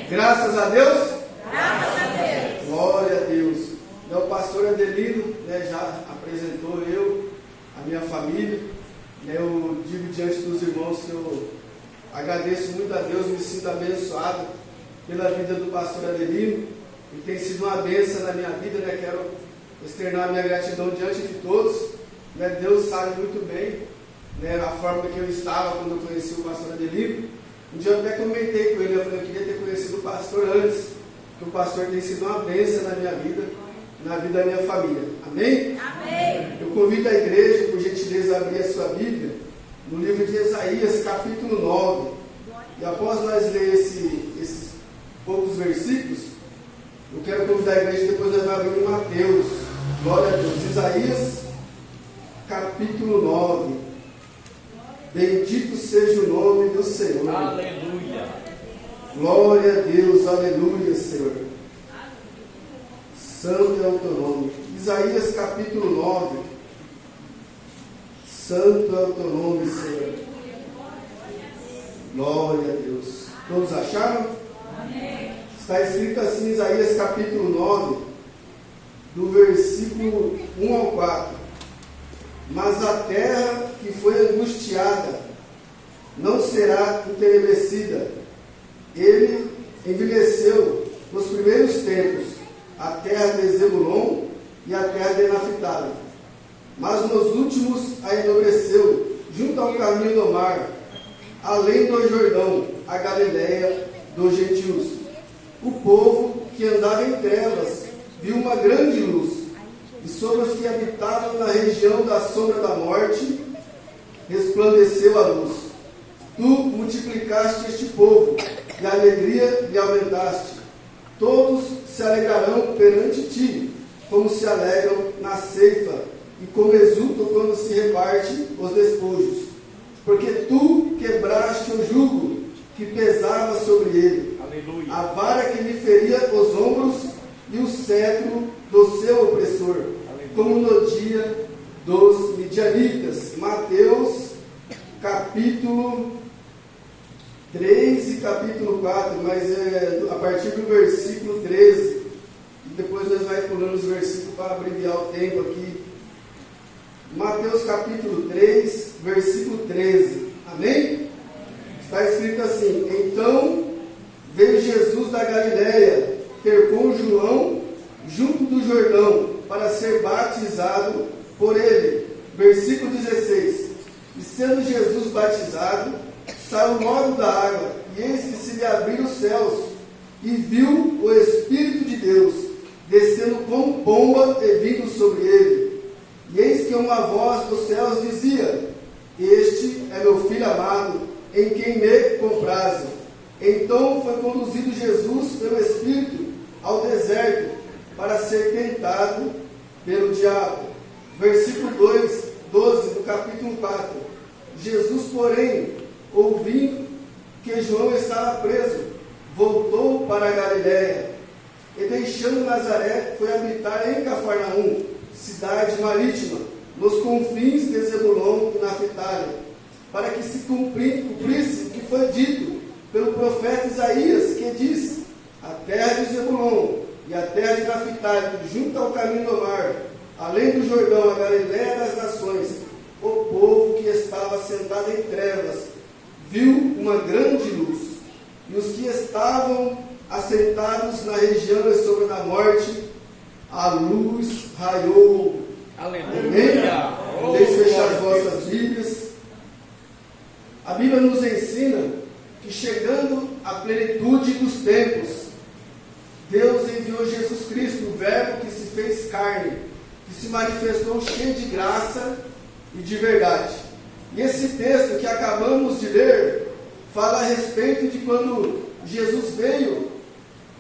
Graças a Deus? Graças a Deus. Glória a Deus. O pastor Adelino, já apresentou eu, a minha família. Eu digo diante dos irmãos que eu agradeço muito a Deus, me sinto abençoado pela vida do pastor Adelino. E tem sido uma bênção na minha vida, Quero externar minha gratidão diante de todos. Deus sabe muito bem, a forma que eu estava quando eu conheci o pastor Adelino. Um dia eu até comentei com ele, eu falei, eu queria ter conhecido o pastor antes, que o pastor tem sido uma bênção na minha vida, na vida da minha família. Amém? Amém. Eu convido a igreja, por gentileza, a abrir a sua Bíblia, no livro de Isaías, capítulo 9. E após nós ler esses poucos versículos, eu quero convidar a igreja, depois nós vamos abrir em Mateus. Glória a Deus. Isaías, capítulo 9. Bendito seja o nome do Senhor. Aleluia. Glória a Deus, aleluia, Senhor. Santo é o teu nome. Isaías capítulo 9. Santo é o teu nome, Senhor. Glória a Deus. Todos acharam? Amém. Está escrito assim, Isaías capítulo 9, do versículo 1 ao 4. Mas a terra que foi angustiada não será entenebrecida. Ele envelheceu nos primeiros tempos a terra de Zebulon e a terra de Naphtali. Mas nos últimos a enobreceu junto ao caminho do mar, além do Jordão, a Galileia dos gentios. O povo que andava em trevas viu uma grande luz. E sobre os que habitavam na região da sombra da morte, resplandeceu a luz. Tu multiplicaste este povo, e a alegria lhe aumentaste. Todos se alegrarão perante ti, como se alegram na ceifa, e como exultam quando se reparte os despojos. Porque tu quebraste o jugo que pesava sobre ele, Aleluia. a vara que lhe feria os ombros, e o cetro do seu opressor, como no dia dos midianitas. Mateus capítulo 3 e capítulo 4, mas a partir do versículo 13, e depois nós vamos pulando os versículos para abreviar o tempo aqui. Mateus capítulo 3, versículo 13, amém? Está escrito assim: então veio Jesus da Galileia ter com João junto do Jordão, para ser batizado por ele. Versículo 16. E sendo Jesus batizado, saiu logo da água, e eis que se lhe abriram os céus, e viu o Espírito de Deus, descendo como pomba e vindo sobre ele. E eis que uma voz dos céus dizia: este é meu Filho amado, em quem me comprazo. Então foi conduzido Jesus pelo Espírito ao deserto, para ser tentado pelo diabo. Versículo 12 do capítulo 4. Jesus, porém, ouvindo que João estava preso, voltou para a Galileia, e deixando Nazaré, foi habitar em Cafarnaum, cidade marítima, nos confins de Zebulon e Naphtali, para que se cumprisse o que foi dito pelo profeta Isaías, que disse: a terra de Zebulon e a terra de Naphtali, junto ao caminho do mar, além do Jordão, a Galileia das nações, o povo que estava sentado em trevas viu uma grande luz, e os que estavam assentados na região e sombra da morte, a luz raiou. Aleluia. Deixe fechar as vossas Bíblias. A Bíblia nos ensina que, chegando à plenitude dos tempos, Deus enviou Jesus Cristo, o Verbo que se fez carne, que se manifestou cheio de graça e de verdade. E esse texto que acabamos de ler fala a respeito de quando Jesus veio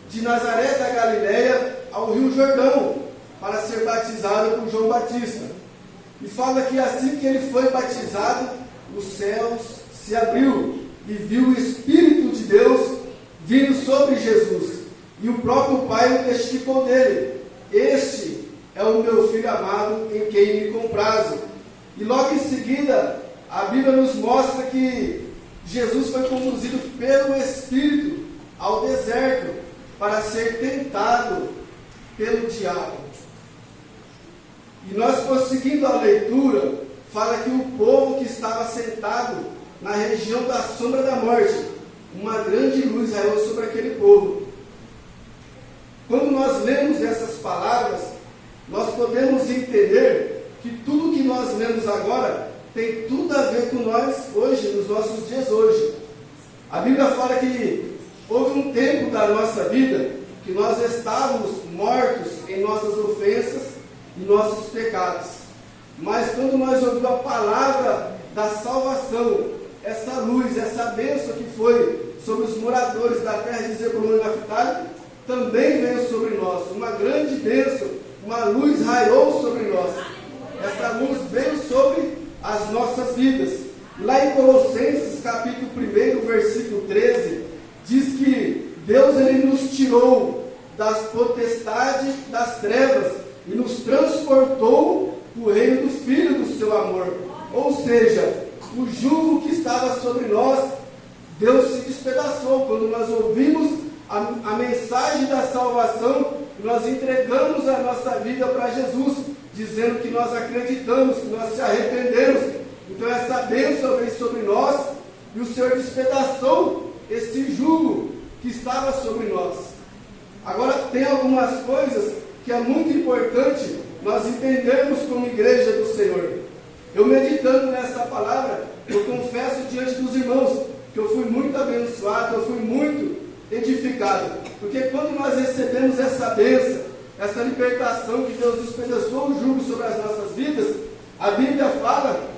de Nazaré da Galileia ao Rio Jordão para ser batizado por João Batista. E fala que assim que ele foi batizado, os céus se abriu e viu o Espírito de Deus vindo sobre Jesus. E o próprio Pai testificou dele: este é o meu Filho amado, em quem me comprazo. E logo em seguida, a Bíblia nos mostra que Jesus foi conduzido pelo Espírito ao deserto, para ser tentado pelo diabo. E nós, prosseguindo a leitura, fala que o povo que estava sentado na região da sombra da morte, uma grande luz raiou sobre aquele povo. Quando nós lemos essas palavras, nós podemos entender que tudo que nós lemos agora tem tudo a ver com nós hoje, nos nossos dias hoje. A Bíblia fala que houve um tempo da nossa vida que nós estávamos mortos em nossas ofensas e nossos pecados. Mas quando nós ouvimos a palavra da salvação, essa luz, essa bênção que foi sobre os moradores da terra de Zebulon e Naftali, também veio sobre nós. Uma grande bênção, uma luz raiou sobre nós. Essa luz veio sobre as nossas vidas. Lá em Colossenses, capítulo 1, versículo 13, diz que Deus ele nos tirou das potestades das trevas e nos transportou para o reino do Filho do seu amor. Ou seja, o jugo que estava sobre nós, Deus se despedaçou. Quando nós ouvimos a mensagem da salvação, nós entregamos a nossa vida para Jesus, dizendo que nós acreditamos, que nós se arrependemos. Então essa bênção veio sobre nós e o Senhor despedaçou esse jugo que estava sobre nós. Agora tem algumas coisas que é muito importante nós entendermos como igreja do Senhor. Eu meditando nessa palavra, eu confesso diante dos irmãos que eu fui muito abençoado, eu fui muito edificado. Porque quando nós recebemos essa bênção, essa libertação que Deus despedaçou o jugo sobre as nossas vidas, a Bíblia fala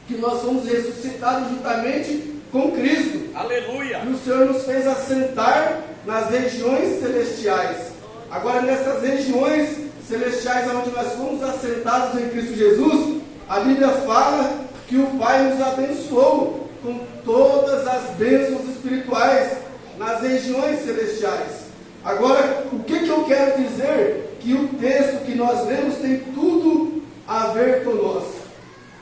que nós fomos ressuscitados juntamente com Cristo. Aleluia! E o Senhor nos fez assentar nas regiões celestiais. Agora, nessas regiões celestiais onde nós fomos assentados em Cristo Jesus, a Bíblia fala que o Pai nos abençoou com todas as bênçãos espirituais nas regiões celestiais. Agora, o que eu quero dizer? Que o texto que nós lemos tem tudo a ver com nós.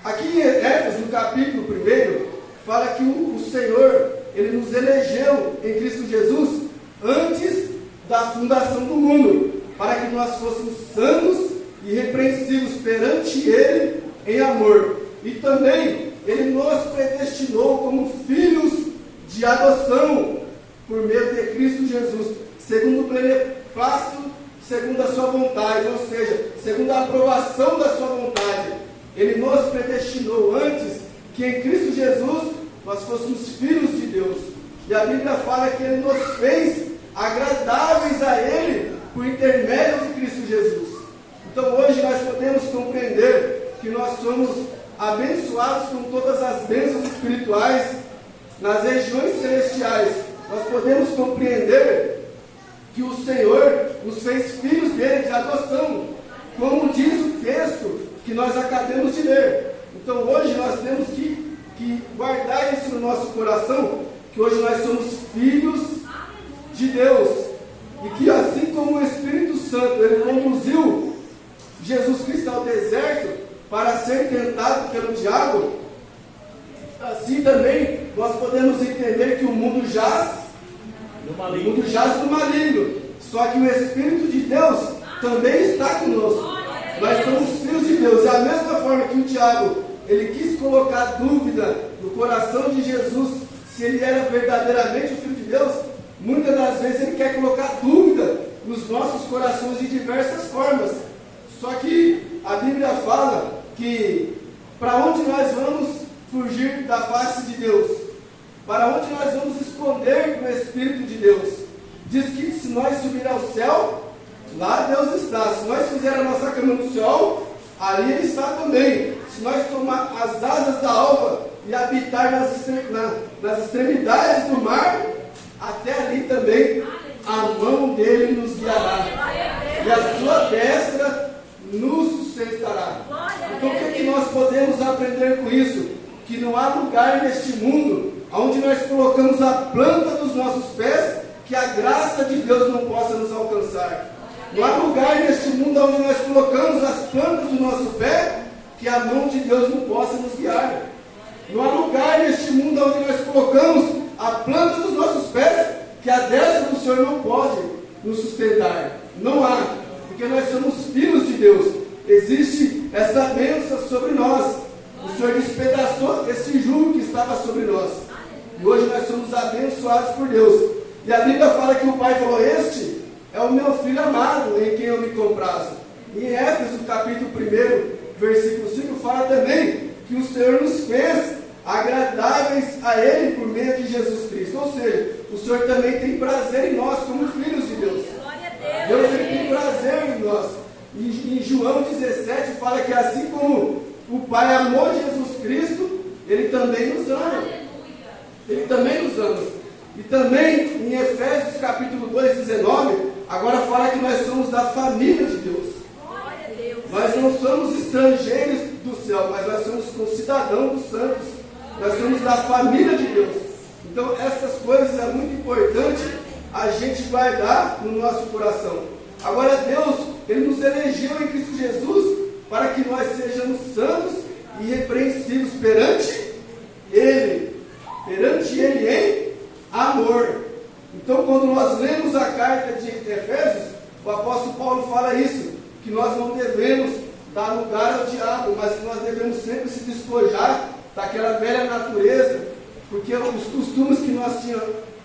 Aqui em Efésios, no capítulo 1, fala que o Senhor, Ele nos elegeu em Cristo Jesus antes da fundação do mundo, para que nós fôssemos santos e irrepreensíveis perante Ele em amor. E também Ele nos predestinou como filhos de adoção por meio de Cristo Jesus, segundo o beneplácito, segundo a sua vontade, ou seja, segundo a aprovação da sua vontade. Ele nos predestinou antes que em Cristo Jesus nós fôssemos filhos de Deus. E a Bíblia fala que Ele nos fez agradáveis a Ele por intermédio de Cristo Jesus. Então hoje nós podemos compreender que nós somos abençoados com todas as bênçãos espirituais nas regiões celestiais. Nós podemos compreender que o Senhor nos fez filhos dele de adoção, como diz o texto que nós acabamos de ler. Então hoje nós temos que guardar isso no nosso coração, que hoje nós somos filhos de Deus, e que assim como o Espírito Santo ele conduziu Jesus Cristo ao deserto para ser tentado pelo diabo, assim também nós podemos entender que o mundo jaz no maligno, só que o Espírito de Deus também está conosco. Nós somos filhos de Deus. E a mesma forma que o diabo ele quis colocar dúvida no coração de Jesus se ele era verdadeiramente o Filho de Deus, muitas das vezes ele quer colocar dúvida nos nossos corações de diversas formas. Só que a Bíblia fala que para onde nós vamos fugir da face de Deus? Para onde nós vamos esconder do Espírito de Deus? Diz que se nós subir ao céu, lá Deus está. Se nós fizermos a nossa cama no céu, ali Ele está também. Se nós tomar as asas da alva e habitar nas extremidades do mar, até ali também a mão dele nos guiará. E a sua destra nos sustentará. Então o que nós podemos aprender com isso? Que não há lugar neste mundo onde nós colocamos a planta dos nossos pés que a graça de Deus não possa nos alcançar. Não há lugar neste mundo onde nós colocamos as plantas do nosso pé que a mão de Deus não possa nos guiar. Não há lugar neste mundo onde nós colocamos a planta dos nossos pés que a destra do Senhor não pode nos sustentar. Não há, porque nós somos filhos de Deus. Existe essa bênção sobre nós. O Senhor despedaçou esse jugo que estava sobre nós. E hoje nós somos abençoados por Deus. E a Bíblia fala que o Pai falou: este é o meu filho amado, em quem eu me comprazo. Em Éfeso, capítulo 1, versículo 5, fala também que o Senhor nos fez agradáveis a Ele por meio de Jesus Cristo. Ou seja, o Senhor também tem prazer em nós como filhos de Deus. Deus ele tem prazer em nós. Em João 17 fala que assim como o Pai amou Jesus Cristo, Ele também nos ama. Ele também nos ama. E também em Efésios capítulo 2, 19, agora fala que nós somos da família de Deus. Nós não somos estrangeiros do céu, mas nós somos concidadãos dos santos. Nós somos da família de Deus. Então essas coisas é muito importante a gente guardar no nosso coração. Agora Deus, Ele nos elegeu em Cristo Jesus para que nós sejamos santos e irrepreensíveis perante Ele em amor. Então quando nós lemos a carta de Efésios, o apóstolo Paulo fala isso, que nós não devemos dar lugar ao diabo, mas que nós devemos sempre se despojar daquela velha natureza, porque os costumes que nós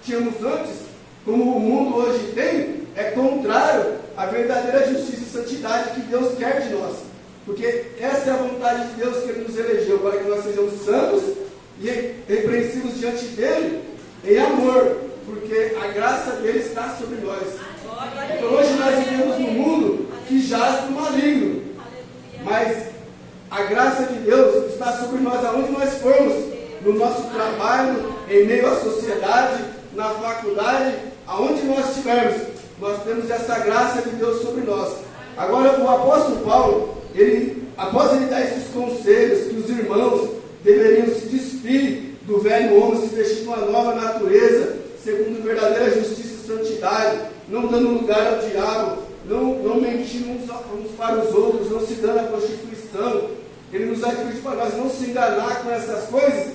tínhamos antes, como o mundo hoje tem, é contrário à verdadeira justiça e santidade que Deus quer de nós. Porque essa é a vontade de Deus que Ele nos elegeu, para que nós sejamos santos e repreensivos diante dEle em amor, porque a graça dEle está sobre nós. Então hoje nós vivemos num mundo que jaz do maligno, mas a graça de Deus está sobre nós aonde nós formos, no nosso trabalho, em meio à sociedade, na faculdade, aonde nós estivermos, nós temos essa graça de Deus sobre nós. Agora o apóstolo Paulo, após ele dar esses conselhos, que os irmãos deveriam se despir do velho homem, se vestir de uma nova natureza, segundo verdadeira justiça e santidade, não dando lugar ao diabo, não mentindo uns para os outros, não se dando a prostituição. Ele nos adverte para nós não se enganar com essas coisas.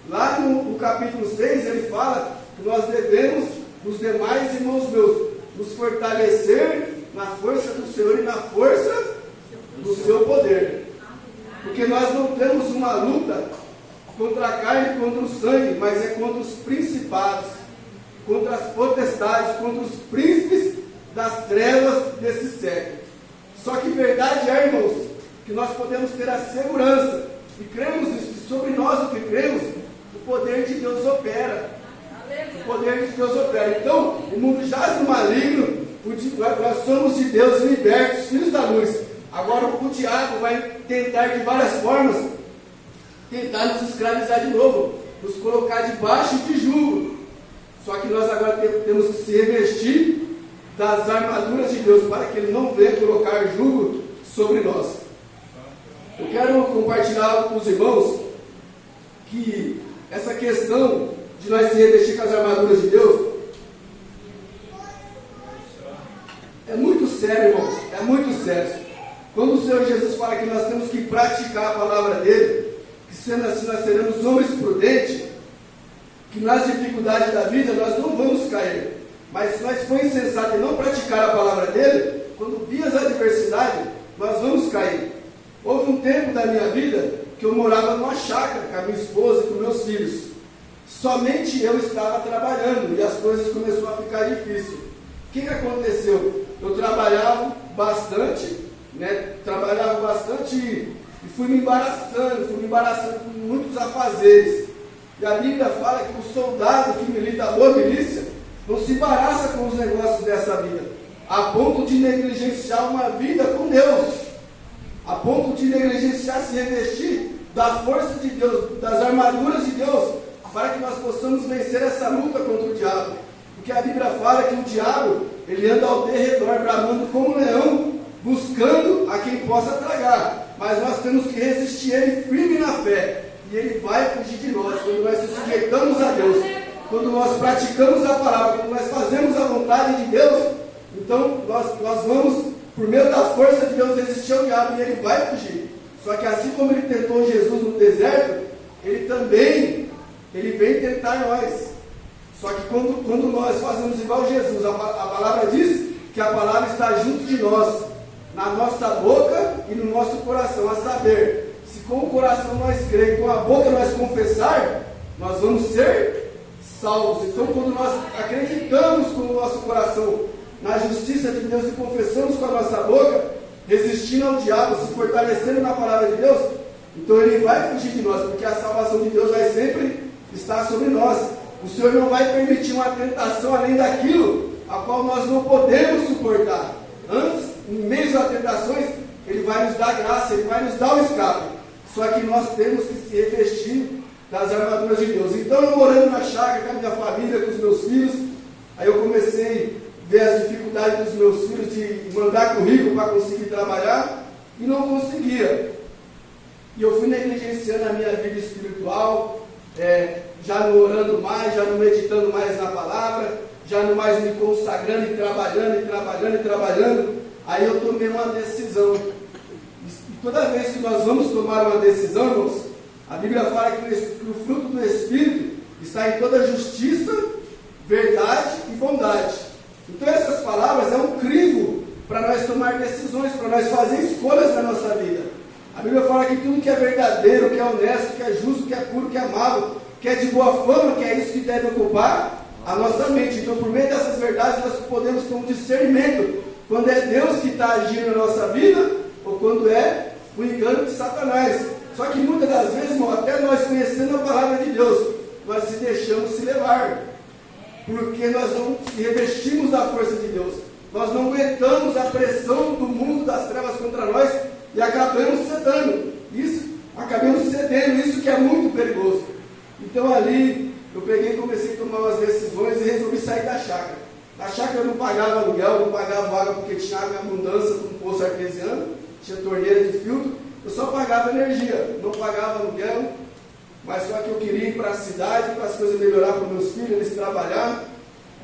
Lá no capítulo 6 ele fala que nós devemos, os demais irmãos meus, nos fortalecer na força do Senhor e na força do seu poder. Porque nós não temos uma luta contra a carne e contra o sangue, mas é contra os principados, contra as potestades, contra os príncipes das trevas desse século. Só que verdade é, irmãos, que nós podemos ter a segurança, e cremos nisso, que sobre nós o que cremos, o poder de Deus opera. O poder de Deus opera. Então, o mundo jaz do maligno, nós somos de Deus libertos, filhos da luz. Agora o diabo vai tentar de várias formas, tentar nos escravizar de novo, nos colocar debaixo de jugo. Só que nós agora temos que se revestir das armaduras de Deus, para que Ele não venha colocar jugo sobre nós. Eu quero compartilhar algo com os irmãos, que essa questão de nós se revestir com as armaduras de Deus é muito sério, irmãos, é muito sério. Quando o Senhor Jesus fala que nós temos que praticar a palavra dEle, que sendo assim nós seremos homens prudentes, que nas dificuldades da vida nós não vamos cair, mas se nós for insensato e não praticar a palavra dEle, quando vir as adversidades, nós vamos cair. Houve um tempo da minha vida que eu morava numa chácara com a minha esposa e com meus filhos. Somente eu estava trabalhando e as coisas começaram a ficar difíceis. O que aconteceu? Eu trabalhava bastante, e fui me embaraçando com muitos afazeres. E a Bíblia fala que o soldado que milita a boa milícia não se embaraça com os negócios dessa vida, a ponto de negligenciar uma vida com Deus, a ponto de negligenciar se revestir da força de Deus, das armaduras de Deus, para que nós possamos vencer essa luta contra o diabo. Porque a Bíblia fala que o diabo, ele anda ao derredor, bramando como um leão, buscando a quem possa tragar. Mas nós temos que resistir ele firme na fé, e ele vai fugir de nós, quando nós se sujeitamos a Deus, quando nós praticamos a palavra, quando nós fazemos a vontade de Deus. Então nós vamos, por meio da força de Deus, resistir ao diabo, e ele vai fugir. Só que assim como ele tentou Jesus no deserto, ele vem tentar nós. Só que quando nós fazemos igual Jesus, a palavra diz que a palavra está junto de nós, na nossa boca e no nosso coração, a saber, se com o coração nós crer, com a boca nós confessar, nós vamos ser salvos. Então, quando nós acreditamos com o nosso coração na justiça de Deus e confessamos com a nossa boca, resistindo ao diabo, se fortalecendo na palavra de Deus, então ele vai fugir de nós, porque a salvação de Deus vai sempre estar sobre nós. O Senhor não vai permitir uma tentação além daquilo a qual nós não podemos suportar. Antes, em meio às tentações, Ele vai nos dar graça, Ele vai nos dar o escape. Só que nós temos que se revestir das armaduras de Deus. Então, eu morando na chácara com a minha família, com os meus filhos, aí eu comecei a ver as dificuldades dos meus filhos de mandar currículo para conseguir trabalhar, e não conseguia. E eu fui negligenciando a minha vida espiritual, já não orando mais, já não meditando mais na palavra, já não mais me consagrando e trabalhando. Aí eu tomei uma decisão. E toda vez que nós vamos tomar uma decisão, irmãos, a Bíblia fala que o fruto do Espírito está em toda justiça, verdade e bondade. Então essas palavras é um crivo para nós tomar decisões, para nós fazer escolhas na nossa vida. A Bíblia fala que tudo que é verdadeiro, que é honesto, que é justo, que é puro, que é amável, que é de boa fama, que é isso que deve ocupar a nossa mente. Então, por meio dessas verdades, nós podemos ter um discernimento quando é Deus que está agindo na nossa vida ou quando é o engano de Satanás. Só que muitas das vezes, irmão, até nós conhecendo a palavra de Deus, nós se deixamos se levar, porque nós não se revestimos da força de Deus. Nós não aguentamos a pressão do mundo das trevas contra nós e acabamos cedendo. Isso que é muito perigoso. Então ali eu peguei e comecei a tomar umas decisões e resolvi sair da chácara. Na chácara eu não pagava aluguel, não pagava água porque tinha água em abundância com um poço artesiano, tinha torneira de filtro, eu só pagava energia, não pagava aluguel, mas só que eu queria ir para a cidade, para as coisas melhorar para os meus filhos, eles trabalhar.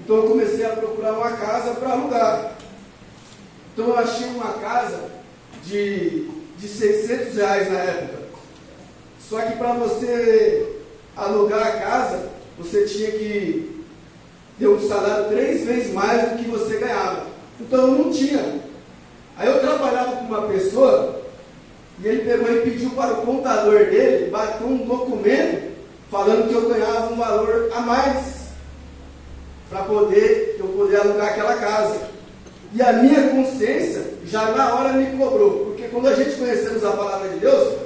Então eu comecei a procurar uma casa para alugar. Então eu achei uma casa de R$600 na época. Só que para você alugar a casa, você tinha que ter um salário 3 vezes mais do que você ganhava. Então eu não tinha. Aí eu trabalhava com uma pessoa e ele pegou e pediu para o contador dele bater um documento falando que eu ganhava um valor a mais para eu poder alugar aquela casa. E a minha consciência já na hora me cobrou, porque quando a gente conhecemos a palavra de Deus,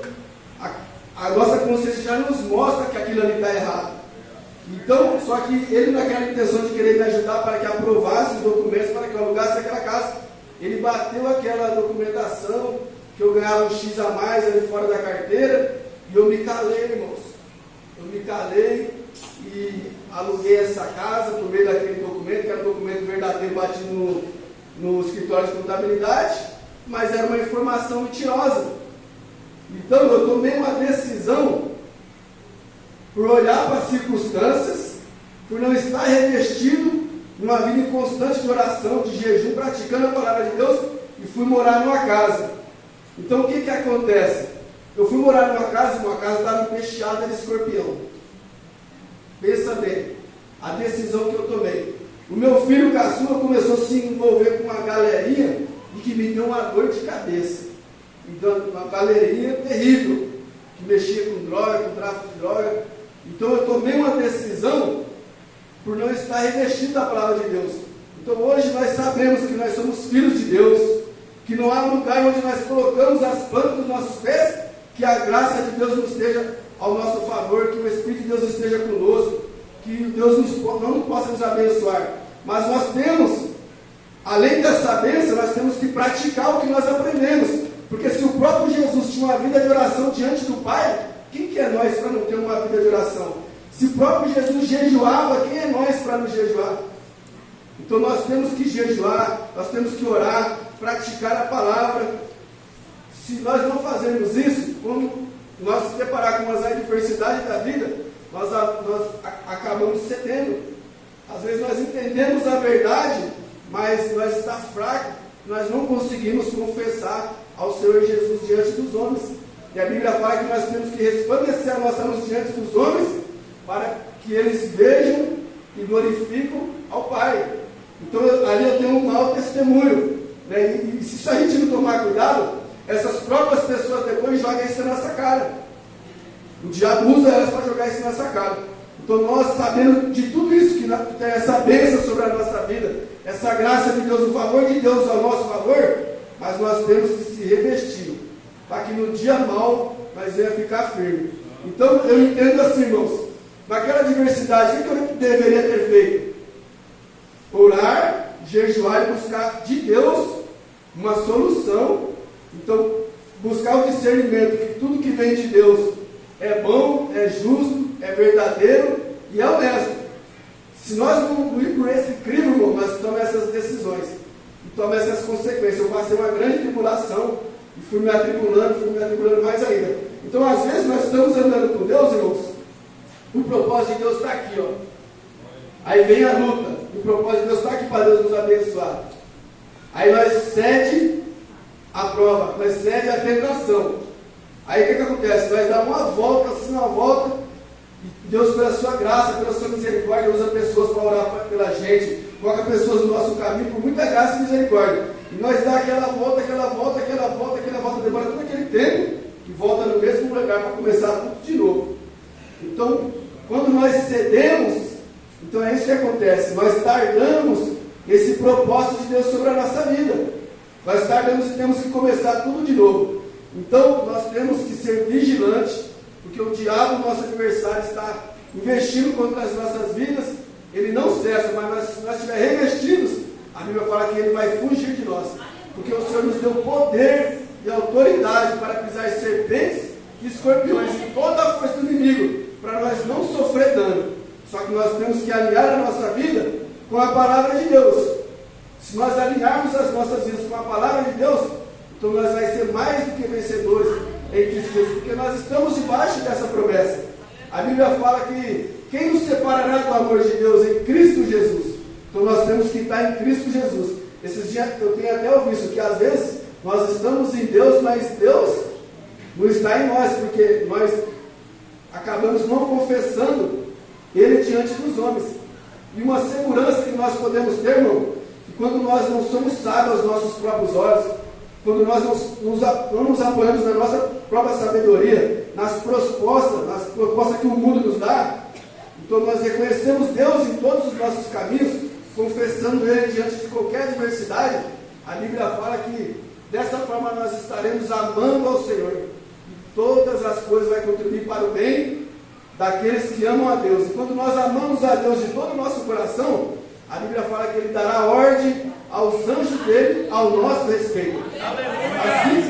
a nossa consciência já nos mostra que aquilo ali está errado. Então, só que ele, naquela intenção de querer me ajudar para que aprovasse os documentos, para que eu alugasse aquela casa, ele bateu aquela documentação, que eu ganhava um X a mais ali fora da carteira, e eu me calei, irmãos. Eu me calei e aluguei essa casa por meio daquele documento, que era um documento verdadeiro batido no escritório de contabilidade, mas era uma informação mentirosa. Então eu tomei uma decisão por olhar para as circunstâncias, por não estar revestido numa vida constante de oração, de jejum, praticando a palavra de Deus, e fui morar numa casa. Então o que acontece? Eu fui morar numa casa estava empesteada de escorpião. Pensa bem, a decisão que eu tomei. O meu filho caçula começou a se envolver com uma galerinha e que me deu uma dor de cabeça. Então, uma galerinha terrível, que mexia com droga, com tráfico de droga. Então eu tomei uma decisão por não estar revestido da palavra de Deus. Então hoje nós sabemos que nós somos filhos de Deus, que não há lugar onde nós colocamos as plantas dos nossos pés, que a graça de Deus não esteja ao nosso favor, que o Espírito de Deus esteja conosco, que Deus não possa nos abençoar. Mas nós temos, além dessa bênção, nós temos que praticar o que nós aprendemos. Porque se o próprio Jesus tinha uma vida de oração diante do Pai, quem que é nós para não ter uma vida de oração? Se o próprio Jesus jejuava, quem é nós para não jejuar? Então nós temos que jejuar, nós temos que orar, praticar a palavra. Se nós não fazermos isso, quando nós nos deparar com as adversidades da vida, nós acabamos cedendo. Às vezes nós entendemos a verdade, mas nós estamos fracos, nós não conseguimos confessar ao Senhor Jesus diante dos homens. E a Bíblia fala que nós temos que resplandecer a nossa luz diante dos homens, para que eles vejam e glorificam ao Pai. Então ali eu tenho um mau testemunho. testemunho, né? E se a gente não tomar cuidado, essas próprias pessoas depois jogam isso na nossa cara. O diabo usa elas para jogar isso na nossa cara. Então nós, sabendo de tudo isso, que tem essa bênção sobre a nossa vida, essa graça de Deus, o favor de Deus ao nosso favor, mas nós temos que se revestir, para que no dia mal nós venhamos ficar firmes. Então eu entendo assim, irmãos, naquela adversidade, o que eu deveria ter feito? Orar, jejuar e buscar de Deus uma solução. Então, buscar o discernimento que tudo que vem de Deus é bom, é justo, é verdadeiro e é honesto. Se nós não ir por esse crivo, irmão, nós tomamos essas decisões e tomamos essas consequências. Eu passei uma grande tribulação e fui me atribulando mais ainda. Então, às vezes, nós estamos andando com Deus, irmãos, o propósito de Deus está aqui, ó. Aí vem a luta, o propósito de Deus está aqui para Deus nos abençoar. Aí nós cede a prova, nós cede a tentação. Aí o que acontece? Nós damos uma volta, e Deus, pela sua graça, pela sua misericórdia, usa pessoas para orar pela gente, coloca pessoas no nosso caminho, por muita graça e misericórdia. E nós damos aquela volta, demora todo aquele tempo, e volta no mesmo lugar para começar tudo de novo. Então, quando nós cedemos, então é isso que acontece, nós tardamos esse propósito de Deus sobre a nossa vida. Nós tardamos e temos que começar tudo de novo. Então, nós temos que ser vigilantes, porque o diabo, nosso adversário, está investindo contra as nossas vidas. Ele não cessa, mas se nós estivermos revestidos, a Bíblia fala que ele vai fugir de nós, porque o Senhor nos deu poder e autoridade para pisar serpentes e escorpiões e toda a força do inimigo, para nós não sofrer dano. Só que nós temos que alinhar a nossa vida com a palavra de Deus. Se nós alinharmos as nossas vidas com a palavra de Deus, então nós vamos ser mais do que vencedores em Cristo Jesus, porque nós estamos debaixo dessa promessa. A Bíblia fala que quem nos separará do amor de Deus em Cristo Jesus? Então nós temos que estar em Cristo Jesus. Esses dias eu tenho até ouvido que às vezes nós estamos em Deus, mas Deus não está em nós, porque nós acabamos não confessando Ele diante dos homens. E uma segurança que nós podemos ter, irmão, que quando nós não somos sábios aos nossos próprios olhos, quando nós não nos apoiamos na nossa própria sabedoria, nas propostas que o mundo nos dá, então nós reconhecemos Deus em todos os nossos caminhos, confessando Ele diante de qualquer adversidade. A Bíblia fala que dessa forma nós estaremos amando ao Senhor, e todas as coisas vão contribuir para o bem daqueles que amam a Deus. E quando nós amamos a Deus de todo o nosso coração, a Bíblia fala que Ele dará ordem aos anjos dele ao nosso respeito.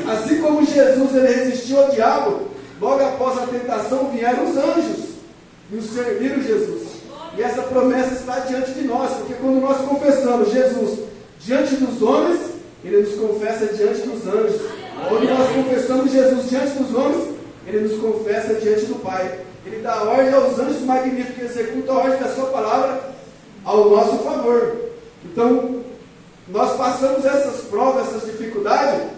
Assim como Jesus ele resistiu ao diabo, logo após a tentação vieram os anjos e os serviram Jesus. E essa promessa está diante de nós, porque quando nós confessamos Jesus diante dos homens, Ele nos confessa diante dos anjos. Quando nós confessamos Jesus diante dos homens, Ele nos confessa diante do Pai. Ele dá ordem aos anjos magníficos que executam a ordem da sua palavra ao nosso favor. Então, nós passamos essas provas, essas dificuldades,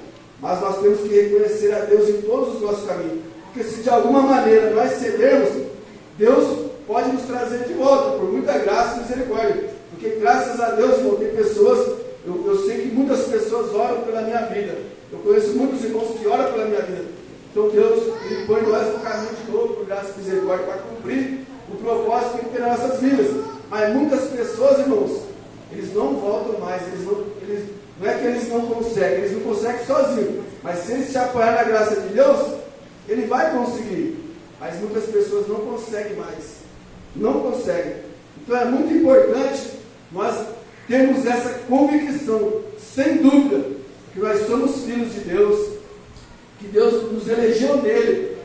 mas nós temos que reconhecer a Deus em todos os nossos caminhos. Porque se de alguma maneira nós cedermos, Deus pode nos trazer de volta, por muita graça e misericórdia. Porque graças a Deus, irmão, tem pessoas, eu sei que muitas pessoas oram pela minha vida. Eu conheço muitos irmãos que oram pela minha vida. Então Deus ele põe nós no caminho de novo, por graça e misericórdia, para cumprir o propósito que Ele tem nas nossas vidas. Mas muitas pessoas, irmãos, eles não voltam mais, não é que eles não conseguem sozinhos, mas se eles se apoiarem na graça de Deus, Ele vai conseguir. Mas muitas pessoas não conseguem mais, não conseguem. Então é muito importante nós termos essa convicção, sem dúvida, que nós somos filhos de Deus, que Deus nos elegeu nele,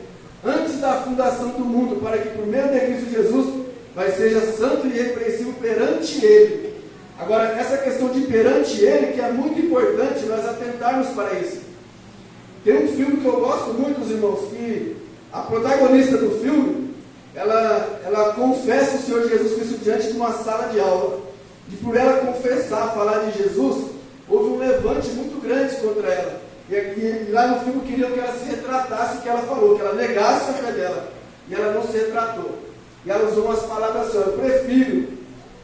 antes da fundação do mundo, para que por meio de Cristo Jesus, nós seja santo e irrepreensível perante Ele. Agora, essa questão de perante Ele, que é muito importante nós atentarmos para isso. Tem um filme que eu gosto muito, os irmãos, que a protagonista do filme, ela confessa o Senhor Jesus Cristo diante de uma sala de aula. E por ela confessar, falar de Jesus, houve um levante muito grande contra ela. E lá no filme queriam que ela se retratasse o que ela falou, que ela negasse a fé dela. E ela não se retratou. E ela usou umas palavras assim: eu prefiro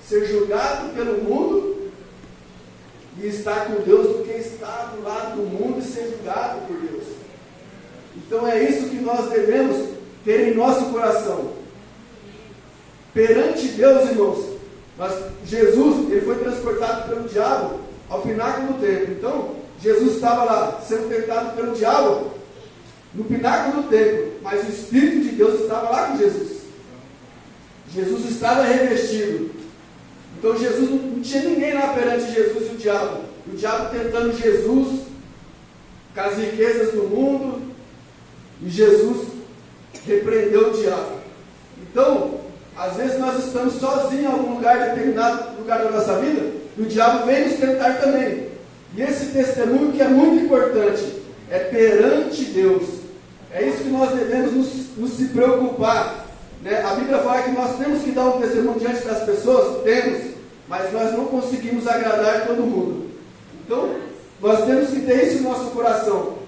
ser julgado pelo mundo e estar com Deus do que estar do lado do mundo e ser julgado por Deus. Então é isso que nós devemos ter em nosso coração. Perante Deus, irmãos, Jesus, ele foi transportado pelo diabo ao pináculo do templo. Então, Jesus estava lá, sendo tentado pelo diabo, no pináculo do templo, mas o Espírito de Deus estava lá com Jesus. Jesus estava revestido. Então, Jesus não tinha ninguém lá perante Jesus e o diabo. O diabo tentando Jesus, com as riquezas do mundo, e Jesus repreendeu o diabo. Então, às vezes nós estamos sozinhos em algum lugar, determinado lugar da nossa vida, e o diabo vem nos tentar também. E esse testemunho que é muito importante, é perante Deus. É isso que nós devemos nos se preocupar. Né? A Bíblia fala que nós temos que dar um testemunho diante das pessoas, temos, mas nós não conseguimos agradar todo mundo. Então, nós temos que ter isso no nosso coração.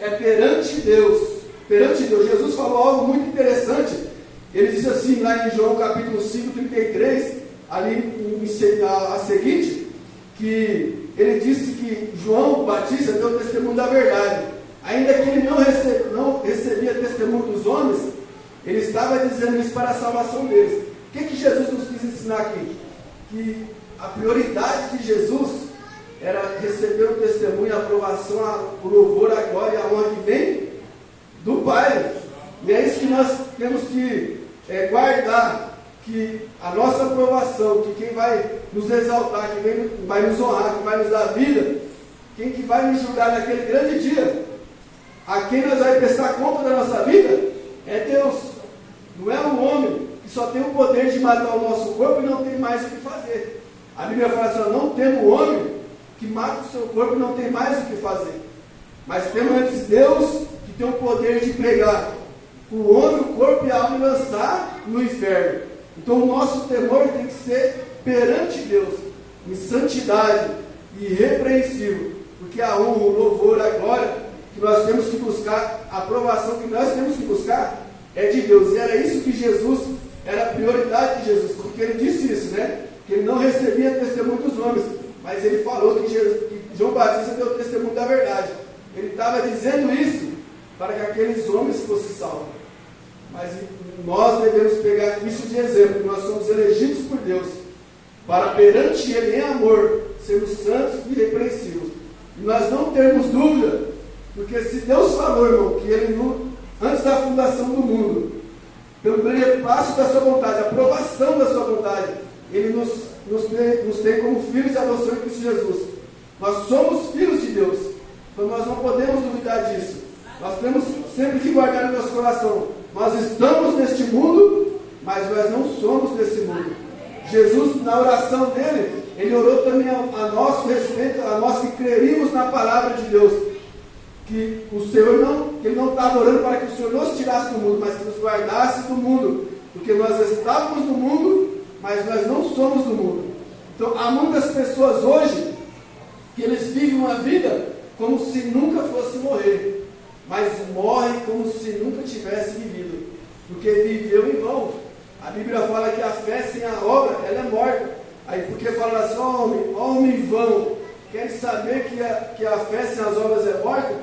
É perante Deus. Perante Deus. Jesus falou algo muito interessante. Ele diz assim, lá em João capítulo 5, 33, ali a seguinte, que ele disse que João Batista deu testemunho da verdade. Ainda que ele não recebia testemunho dos homens, ele estava dizendo isso para a salvação deles. O que Jesus nos quis ensinar aqui? Que a prioridade de Jesus era receber o testemunho, a aprovação, o louvor, a glória, a honra que vem do Pai. E é isso que nós temos que guardar, que a nossa aprovação, que quem vai nos exaltar, quem vai nos honrar, quem vai nos dar vida, quem que vai nos julgar naquele grande dia, a quem nós vamos prestar conta da nossa vida, é Deus. Não é um homem que só tem o poder de matar o nosso corpo e não tem mais o que fazer. A Bíblia fala assim, não temos homem que mata o seu corpo e não tem mais o que fazer. Mas temos antes Deus que tem o poder de pregar o homem, o corpo e a alma e lançar no inferno. Então o nosso temor tem que ser perante Deus, em santidade e irrepreensível, porque a honra, o louvor, a glória que nós temos que buscar, a aprovação que nós temos que buscar é de Deus. E era isso que Jesus, era a prioridade de Jesus, porque ele disse isso, né? Que ele não recebia testemunho dos homens, mas ele falou que João Batista deu testemunho da verdade. Ele estava dizendo isso para que aqueles homens fossem salvos. Mas nós devemos pegar isso de exemplo, nós somos elegidos por Deus, para perante Ele em amor, sermos santos e irrepreensíveis. E nós não temos dúvida, porque se Deus falou, irmão, que Ele, antes da fundação do mundo, pelo beneplácito da sua vontade, a aprovação da sua vontade, Ele nos tem como filhos de adoção em Cristo Jesus. Nós somos filhos de Deus, então nós não podemos duvidar disso. Nós temos sempre que guardar no nosso coração. Nós estamos neste mundo, mas nós não somos desse mundo. Jesus, na oração dele, ele orou também a nosso respeito, a nós que creríamos na palavra de Deus. Que o Senhor ele não estava orando para que o Senhor nos tirasse do mundo, mas que nos guardasse do mundo. Porque nós estávamos no mundo, mas nós não somos do mundo. Então, há muitas pessoas hoje que eles vivem uma vida como se nunca fosse morrer. Mas morre como se nunca tivesse vivido, porque viveu em vão. A Bíblia fala que a fé sem a obra, ela é morta. Aí porque fala assim, homem em vão, querem saber que a fé sem as obras é morta?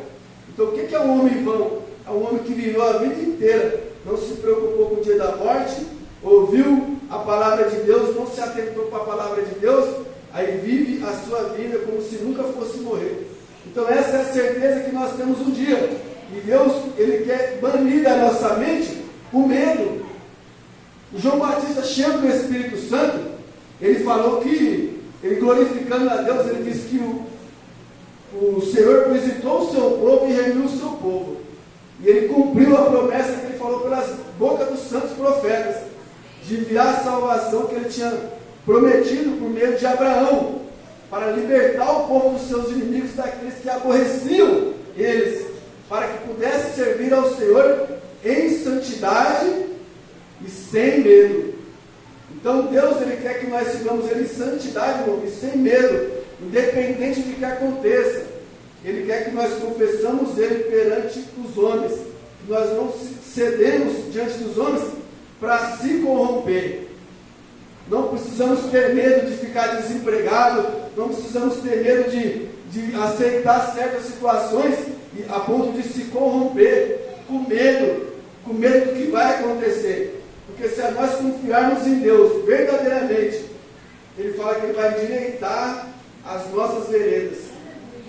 Então o que é um homem em vão? É um homem que viveu a vida inteira, não se preocupou com o dia da morte, ouviu a palavra de Deus, não se atentou para a palavra de Deus, aí vive a sua vida como se nunca fosse morrer. Então essa é a certeza que nós temos um dia. E Deus, Ele quer banir da nossa mente o medo. O João Batista, cheio do Espírito Santo, ele falou que, ele glorificando a Deus, ele disse que o Senhor visitou o seu povo e remiu o seu povo. E ele cumpriu a promessa que ele falou pelas bocas dos santos profetas, de enviar a salvação que ele tinha prometido por meio de Abraão, para libertar o povo dos seus inimigos, daqueles que aborreciam eles, para que pudesse servir ao Senhor em santidade e sem medo. Então Deus, Ele quer que nós sigamos Ele em santidade, irmão, e sem medo, independente de que aconteça. Ele quer que nós confessamos Ele perante os homens, que nós não cedemos diante dos homens para se corromper. Não precisamos ter medo de ficar desempregado, não precisamos ter medo de aceitar certas situações a ponto de se corromper com medo do que vai acontecer. Porque se nós confiarmos em Deus verdadeiramente, Ele fala que Ele vai endireitar as nossas veredas.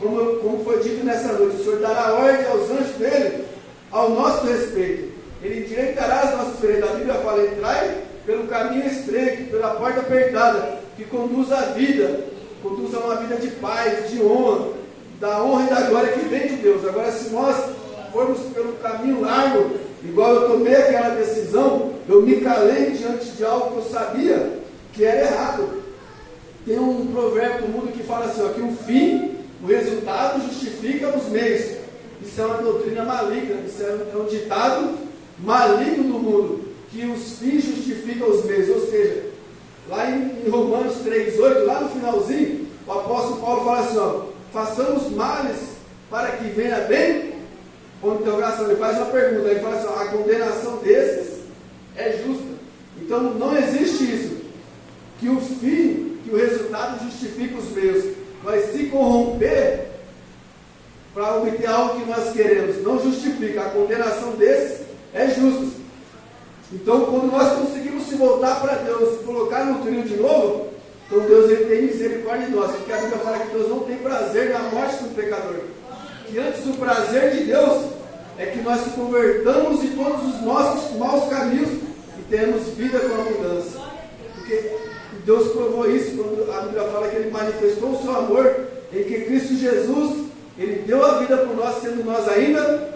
Como foi dito nessa noite, o Senhor dará ordem aos anjos dele ao nosso respeito. Ele endireitará as nossas veredas. A Bíblia fala: entrai pelo caminho estreito, pela porta apertada, que conduz à vida, conduz a uma vida de paz, de honra, da honra e da glória que vem de Deus. Agora, se nós formos pelo caminho largo, igual eu tomei aquela decisão, eu me calei diante de algo que eu sabia que era errado. Tem um provérbio do mundo que fala assim, ó, que o fim, o resultado justifica os meios. Isso é uma doutrina maligna, isso é um ditado maligno do mundo, que os fins justificam os meios. Ou seja, lá em Romanos 3,8, lá no finalzinho, o apóstolo Paulo fala assim, ó, façamos males para que venha bem. Quando interrogação, ele faz uma pergunta, ele fala assim, ó, a condenação desses é justa. Então não existe isso, que o fim, que o resultado justifica os meios. Vai se corromper para obter algo que nós queremos. Não justifica. A condenação desses é justa. Então, quando nós conseguimos se voltar para Deus, se colocar no trilho de novo, então Deus ele tem misericórdia de nós. Porque a Bíblia fala que Deus não tem prazer na morte do pecador. Que antes o prazer de Deus é que nós se convertamos de todos os nossos maus caminhos e tenhamos vida com abundância. Porque Deus provou isso quando a Bíblia fala que Ele manifestou o seu amor em que Cristo Jesus, Ele deu a vida por nós, sendo nós ainda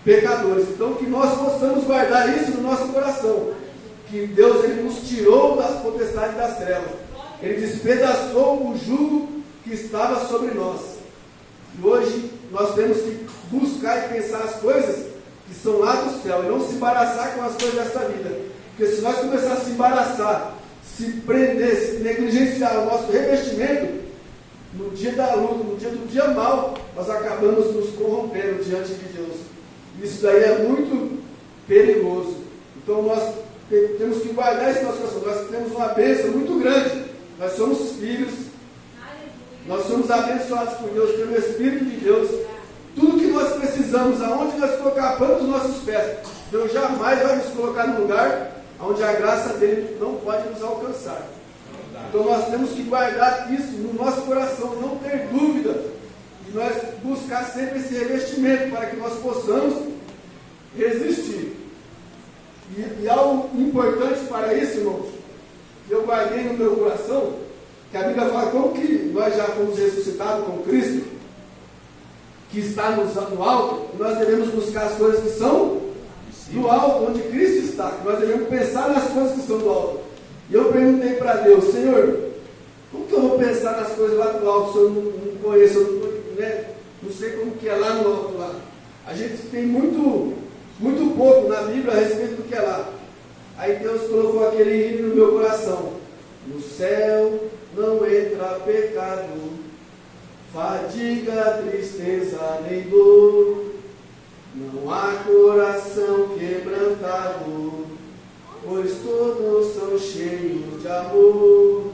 pecadores. Então que nós possamos guardar isso no nosso coração, que Deus ele nos tirou das potestades das trevas, Ele despedaçou o jugo que estava sobre nós. E hoje nós temos que buscar e pensar as coisas que são lá do céu, e não se embaraçar com as coisas desta vida. Porque se nós começarmos a se embaraçar, se prender, se negligenciar o nosso revestimento, no dia da luta, no dia do dia mal, nós acabamos nos corrompendo diante de Deus. Isso daí é muito perigoso. Então nós temos que guardar esse nosso coração. Nós temos uma bênção muito grande. Nós somos filhos. Nós somos abençoados por Deus, pelo Espírito de Deus. Tudo que nós precisamos, aonde nós colocar a planta dos nossos pés, Deus jamais vai nos colocar no lugar onde a graça dele não pode nos alcançar. Então nós temos que guardar isso no nosso coração, não ter dúvida, e nós buscar sempre esse revestimento para que nós possamos resistir. E algo importante para isso, irmãos, que eu guardei no meu coração, que a Bíblia fala como que nós já fomos ressuscitados com Cristo, que está no alto, nós devemos buscar as coisas que são do alto, onde Cristo está, que nós devemos pensar nas coisas que são do alto. E eu perguntei para Deus, Senhor, como que eu vou pensar nas coisas lá do alto se eu não conheço, não sei como que é lá no alto lá. A gente tem muito pouco na Bíblia a respeito do que é lá. Aí Deus colocou aquele hino no meu coração. No céu não entra pecado, fadiga, tristeza nem dor. Não há coração quebrantado, pois todos são cheios de amor.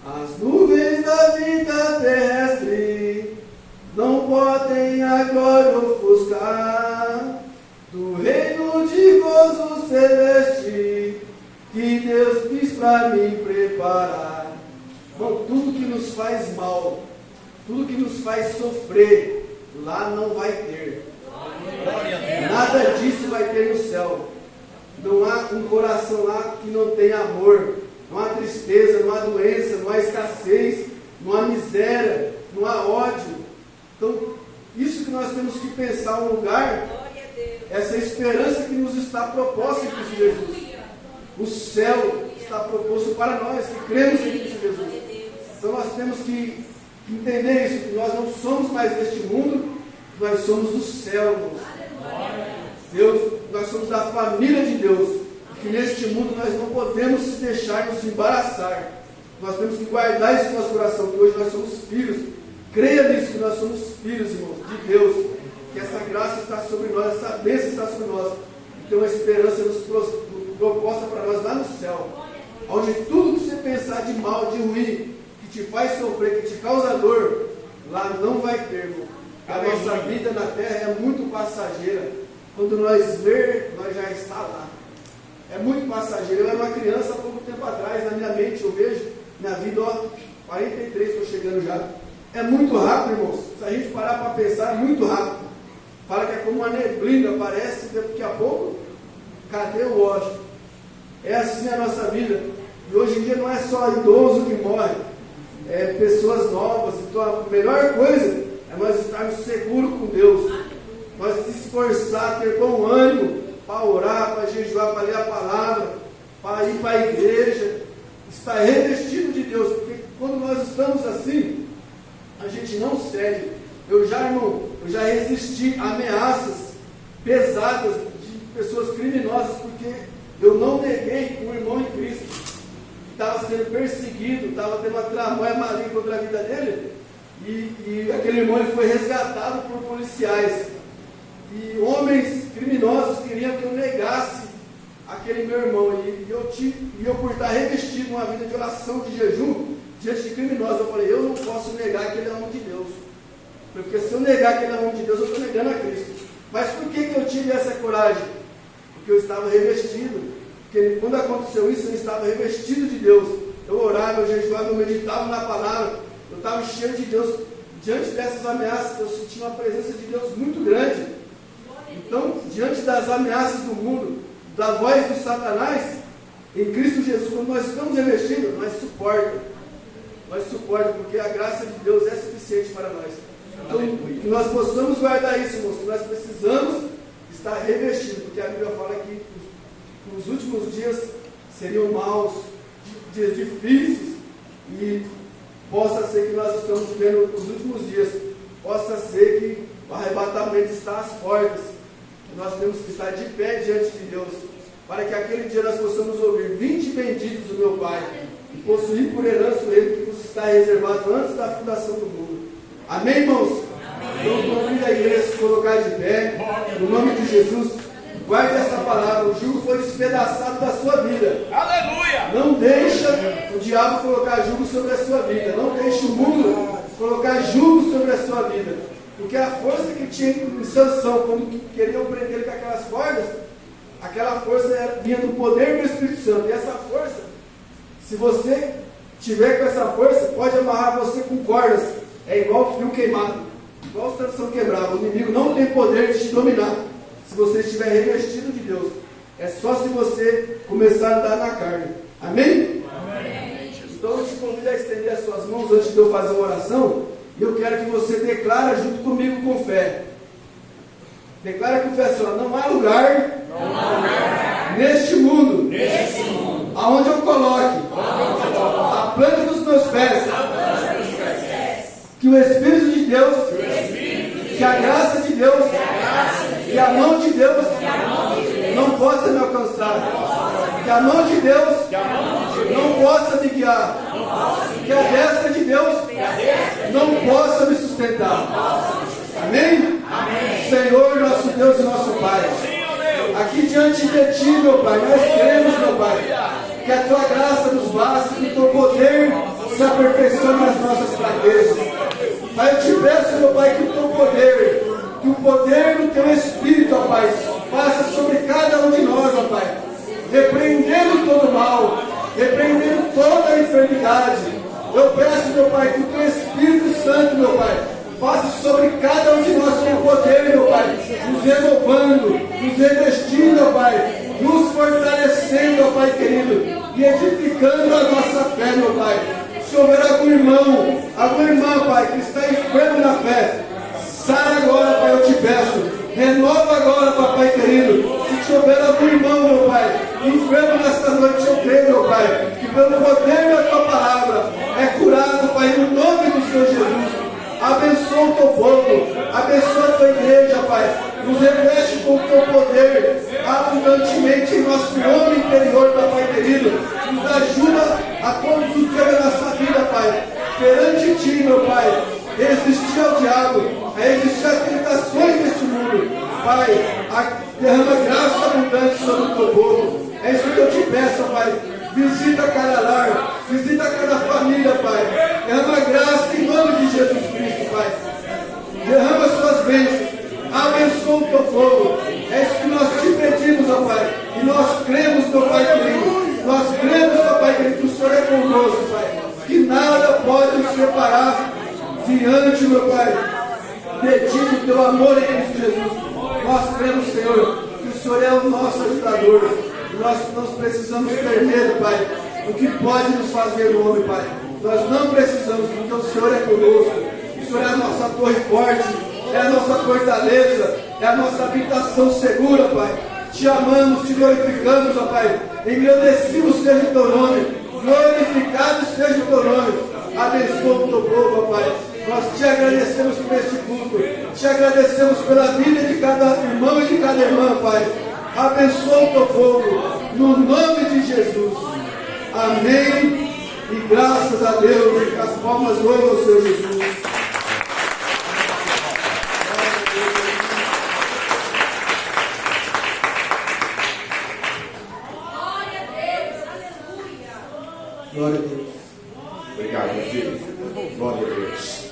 As nuvens da vida terrestre não podem agora ofuscar do reino de gozo celeste que Deus quis para me preparar. Bom, tudo que nos faz mal, tudo que nos faz sofrer, lá não vai ter. Nada disso vai ter no céu. Não há um coração lá que não tenha amor. Não há tristeza, não há doença, não há escassez, não há miséria, não há ódio. Então, isso que nós temos que pensar um lugar, essa esperança que nos está proposta em Cristo Jesus. O céu está proposto para nós que cremos em Cristo Jesus. Então nós temos que entender isso, que nós não somos mais deste mundo, nós somos do céu, irmãos. Deus, nós somos da família de Deus. Que neste mundo nós não podemos se deixar nos embaraçar. Nós temos que guardar isso no nosso coração, que hoje nós somos filhos. Creia nisso, que nós somos filhos, irmãos, de Deus. Que essa graça está sobre nós, essa bênção está sobre nós. E tem uma esperança nos proposta para nós lá no céu. Onde tudo que você pensar de mal, de ruim, que te faz sofrer, que te causa dor, lá não vai ter, irmão. A nossa vida na terra é muito passageira. Quando nós ver, nós já está lá. É muito passageiro. Eu era uma criança há pouco tempo atrás, na minha mente eu vejo, minha vida, 43, estou chegando já. É muito rápido, irmãos. Se a gente parar para pensar, é muito rápido. Fala que é como uma neblina, parece, daqui a pouco, cadê o ódio? É assim a nossa vida. E hoje em dia não é só idoso que morre, é pessoas novas. Então a melhor coisa é nós estarmos seguros com Deus. Nós se esforçar, ter bom ânimo para orar, para jejuar, para ler a palavra, para ir para a igreja, estar revestido de Deus, porque quando nós estamos assim, a gente não cede. Irmão, eu já resisti a ameaças pesadas de pessoas criminosas, porque eu não neguei um irmão em Cristo, que estava sendo perseguido, estava tendo uma tramóia maligna contra a vida dele, e aquele irmão ele foi resgatado por policiais. E homens criminosos queriam que eu negasse aquele meu irmão. E eu por estar revestido uma vida de oração, de jejum, diante de criminosos, eu falei, eu não posso negar que ele é homem de Deus. Porque se eu negar que ele é homem de Deus, eu estou negando a Cristo. Mas por que eu tive essa coragem? Porque eu estava revestido. Porque quando aconteceu isso, eu estava revestido de Deus. Eu orava, eu jejuava, eu meditava na palavra. Eu estava cheio de Deus. Diante dessas ameaças, eu senti uma presença de Deus muito grande. Então, diante das ameaças do mundo, da voz do Satanás, em Cristo Jesus, quando nós estamos revestidos, nós suportamos, porque a graça de Deus é suficiente para nós. Então, que nós possamos guardar isso, irmãos, que nós precisamos estar revestidos, porque a Bíblia fala que os últimos dias seriam maus, dias difíceis, e possa ser que nós estamos vivendo os últimos dias, possa ser que o arrebatamento está às portas. Nós temos que estar de pé diante de Deus, para que aquele dia nós possamos ouvir: vinde benditos do meu Pai, e possuir por herança o reino que nos está reservado antes da fundação do mundo. Amém, irmãos? Amém. Então convido a igreja a se colocar de pé, no nome de Jesus. Guarde essa palavra: o jugo foi despedaçado da sua vida. Aleluia! Não deixa o diabo colocar jugo sobre a sua vida. Não deixe o mundo colocar jugo sobre a sua vida. Porque a força que tinha em Sansão, quando queriam prender ele com aquelas cordas, aquela força vinha do poder do Espírito Santo. E essa força, se você tiver com essa força, pode amarrar você com cordas. É igual fio queimado, igual o Sansão quebrava. O inimigo não tem poder de te dominar, se você estiver revestido de Deus. É só se você começar a andar na carne. Amém? Amém. Então eu te convido a estender as suas mãos antes de eu fazer uma oração. E eu quero que você declare junto comigo com fé. Declara com fé assim: não há lugar, neste mundo, aonde eu coloque a planta dos meus pés, que o Espírito de Deus, que a graça de Deus, que a mão de Deus não possa me alcançar, que a mão de Deus não possa me guiar, que a destra de Deus não possa me sustentar. Amém? Amém? Senhor, nosso Deus e nosso Pai, aqui diante de Ti, meu Pai, nós queremos, meu Pai, que a Tua graça nos baste, que o Teu poder se aperfeiçoe nas nossas fraquezas. Pai, eu te peço, meu Pai, que o Teu poder, que o poder do Teu Espírito, ó Pai, passa sobre cada um de nós, ó Pai, repreendendo todo mal, repreendendo toda a enfermidade. Eu peço, meu Pai, que o Teu Espírito Santo, meu Pai, passe sobre cada um de nós com poder, meu Pai, nos renovando, nos revestindo, ó Pai, nos fortalecendo, ó Pai querido, e edificando a nossa fé, meu Pai. Se houver algum irmão, alguma irmã, Pai, que está enfermo na fé, sai agora, Pai, eu te peço. Renova agora, Papai querido. Se houver algum irmão, meu Pai, enfermo nesta noite, eu creio, meu Pai, que pelo poder da Tua palavra é curado, Pai, no nome do Senhor Jesus. Abençoa o Teu povo, abençoa a Tua igreja, Pai. Nos reveste com o Teu poder abundantemente em nosso homem interior, Papai querido. Nos ajuda a todos os dias da nossa vida, Pai, perante Ti, meu Pai, resistir ao diabo, a resistir às tentações deste mundo. Pai, derrama graça abundante sobre o Teu povo. É isso que eu te peço, Pai. Visita cada lar, visita cada família, Pai. diante, meu Pai, pedindo o teu amor em Cristo Jesus. Nós cremos, Senhor, que o Senhor é o nosso ajudador. Nós não precisamos ter medo, Pai, o que pode nos fazer homem, Pai. Nós não precisamos, porque o Senhor é conosco. O Senhor é a nossa torre forte, é a nossa fortaleza, é a nossa habitação segura, Pai. Te amamos, te glorificamos, ó Pai. Engrandecido seja o teu nome, glorificado seja o teu nome. Abençoa o teu povo, ó Pai. Nós te agradecemos por este culto, te agradecemos pela vida de cada irmão e de cada irmã, Pai. Abençoa o teu povo, no nome de Jesus. Amém. E graças a Deus, e as palmas louvam ao Senhor Jesus. Glória a Deus. Obrigado, meu filho. Glória a Deus.